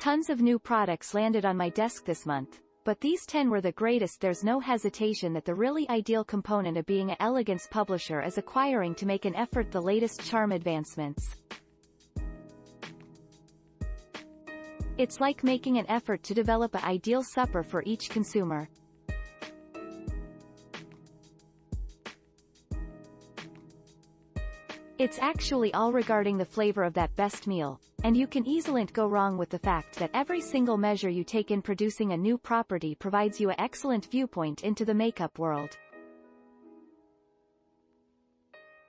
Tons of new products landed on my desk this month, but these 10 were the greatest. There's no hesitation that the really ideal component of being an elegance publisher is acquiring to make an effort the latest charm advancements. It's like making an effort to develop an ideal supper for each consumer. It's actually all regarding the flavor of that best meal, and you can easily go wrong with the fact that every single measure you take in producing a new property provides you an excellent viewpoint into the makeup world.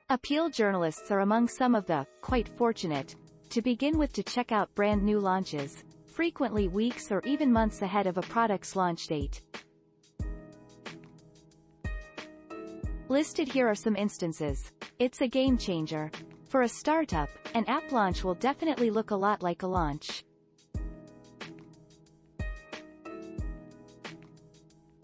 Appeal journalists are among some of the, quite fortunate, to begin with to check out brand new launches, frequently weeks or even months ahead of a product's launch date. Listed here are some instances. It's a game changer. For a startup, an app launch will definitely look a lot like a launch.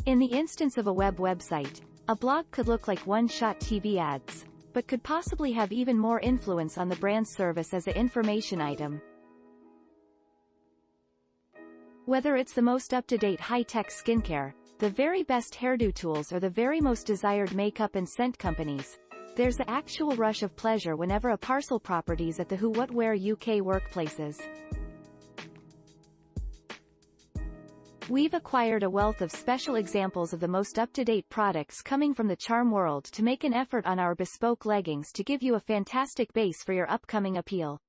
In the instance of a website, a blog could look like one-shot TV ads, but could possibly have even more influence on the brand's service as an information item. Whether it's the most up-to-date high-tech skincare, the very best hairdo tools, or the very most desired makeup and scent companies, there's an actual rush of pleasure whenever a parcel properties at the Who What Wear UK workplaces. We've acquired a wealth of special examples of the most up-to-date products coming from the charm world to make an effort on our bespoke leggings to give you a fantastic base for your upcoming appeal.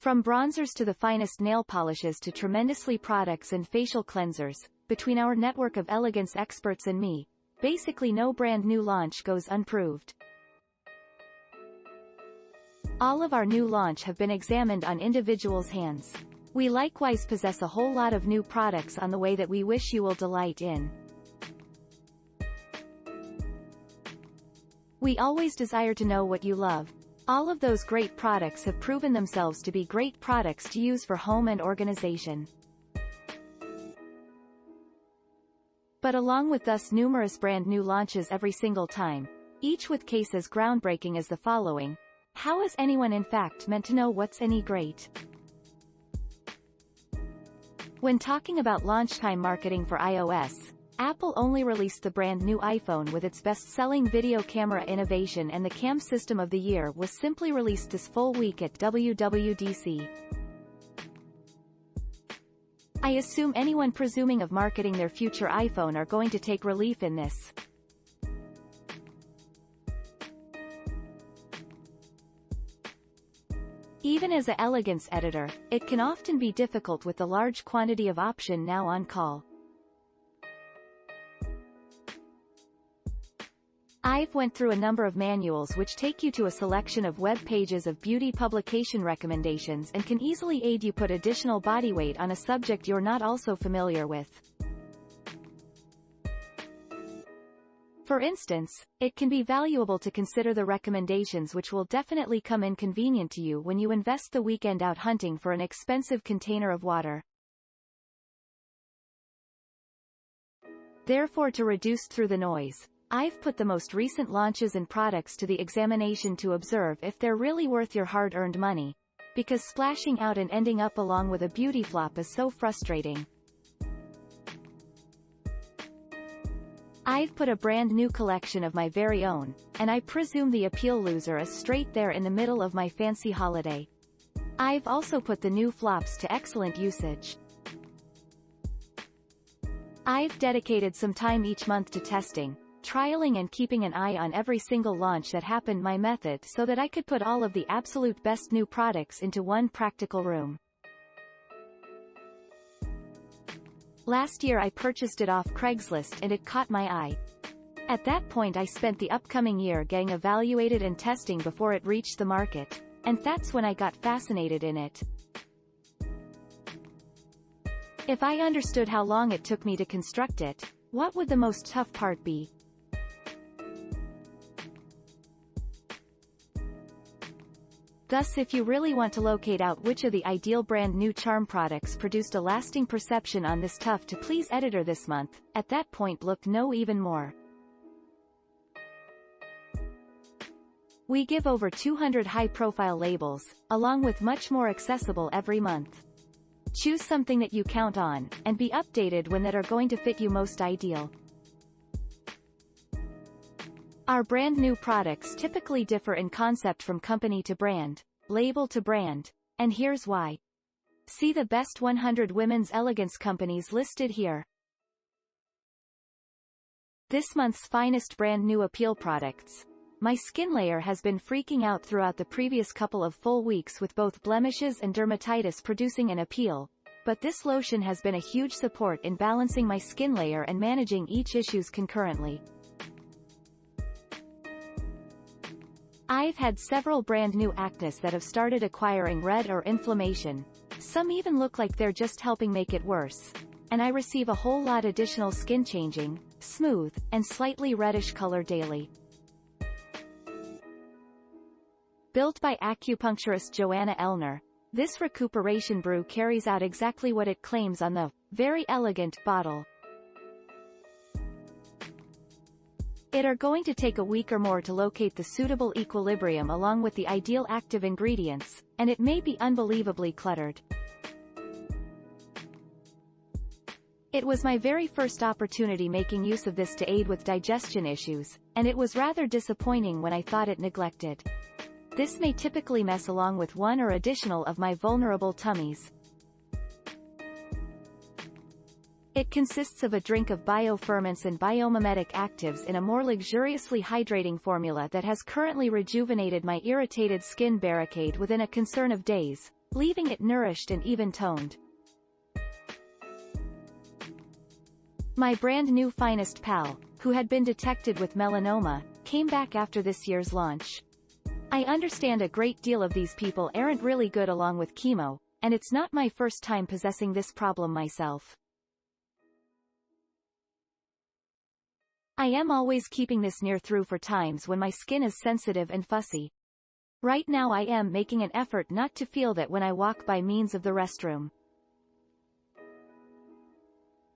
From bronzers to the finest nail polishes to tremendously products and facial cleansers, between our network of elegance experts and me, basically no brand new launch goes unproved. All of our new launch have been examined on individuals' hands. We likewise possess a whole lot of new products on the way that we wish you will delight in. We always desire to know what you love. All of those great products have proven themselves to be great products to use for home and organization. But along with thus numerous brand new launches every single time, each with cases groundbreaking as the following. How is anyone in fact meant to know what's any great? When talking about launch time marketing for iOS, Apple only released the brand new iPhone with its best-selling video camera innovation, and the Cam System of the Year was simply released this full week at WWDC. I assume anyone presuming of marketing their future iPhone are going to take relief in this. Even as an elegance editor, it can often be difficult with the large quantity of option now on call. I've went through a number of manuals which take you to a selection of web pages of beauty publication recommendations and can easily aid you put additional body weight on a subject you're not also familiar with. For instance, it can be valuable to consider the recommendations which will definitely come in convenient to you when you invest the weekend out hunting for an expensive container of water. Therefore, to reduce through the noise, I've put the most recent launches and products to the examination to observe if they're really worth your hard-earned money, because splashing out and ending up along with a beauty flop is so frustrating. I've put a brand new collection of my very own, and I presume the appeal loser is straight there in the middle of my fancy holiday. I've also put the new flops to excellent usage. I've dedicated some time each month to testing, trialing and keeping an eye on every single launch that happened my method so that I could put all of the absolute best new products into one practical room. Last year I purchased it off Craigslist and it caught my eye. At that point I spent the upcoming year getting evaluated and testing before it reached the market, and that's when I got fascinated in it. If I understood how long it took me to construct it, what would the most tough part be? Thus, if you really want to locate out which of the ideal brand new charm products produced a lasting perception on this tough to please editor this month, at that point look no even more. We give over 200 high-profile labels, along with much more accessible every month. Choose something that you count on, and be updated when that are going to fit you most ideal. Our brand new products typically differ in concept from company to brand, label to brand, and here's why. See the best 100 women's elegance companies listed here. This month's finest brand new appeal products. My skin layer has been freaking out throughout the previous couple of full weeks with both blemishes and dermatitis producing an appeal, but this lotion has been a huge support in balancing my skin layer and managing each issues concurrently. I've had several brand new acnes that have started acquiring red or inflammation. Some even look like they're just helping make it worse. And I receive a whole lot additional skin changing, smooth, and slightly reddish color daily. Built by acupuncturist Joanna Elner, this recuperation brew carries out exactly what it claims on the very elegant bottle. It are going to take a week or more to locate the suitable equilibrium along with the ideal active ingredients, and it may be unbelievably cluttered. It was my very first opportunity making use of this to aid with digestion issues, and it was rather disappointing when I thought it neglected. This may typically mess along with one or additional of my vulnerable tummies. It consists of a drink of bioferments and biomimetic actives in a more luxuriously hydrating formula that has currently rejuvenated my irritated skin barricade within a concern of days, leaving it nourished and even-toned. My brand new finest pal, who had been detected with melanoma, came back after this year's launch. I understand a great deal of these people aren't really good along with chemo, and it's not my first time possessing this problem myself. I am always keeping this near through for times when my skin is sensitive and fussy. Right now I am making an effort not to feel that when I walk by means of the restroom.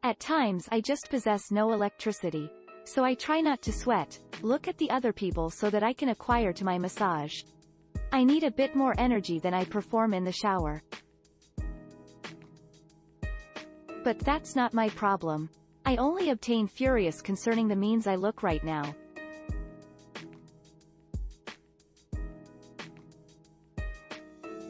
At times I just possess no electricity, so I try not to sweat, look at the other people so that I can acquire to my massage. I need a bit more energy than I perform in the shower. But that's not my problem. I only obtain furious concerning the means I look right now,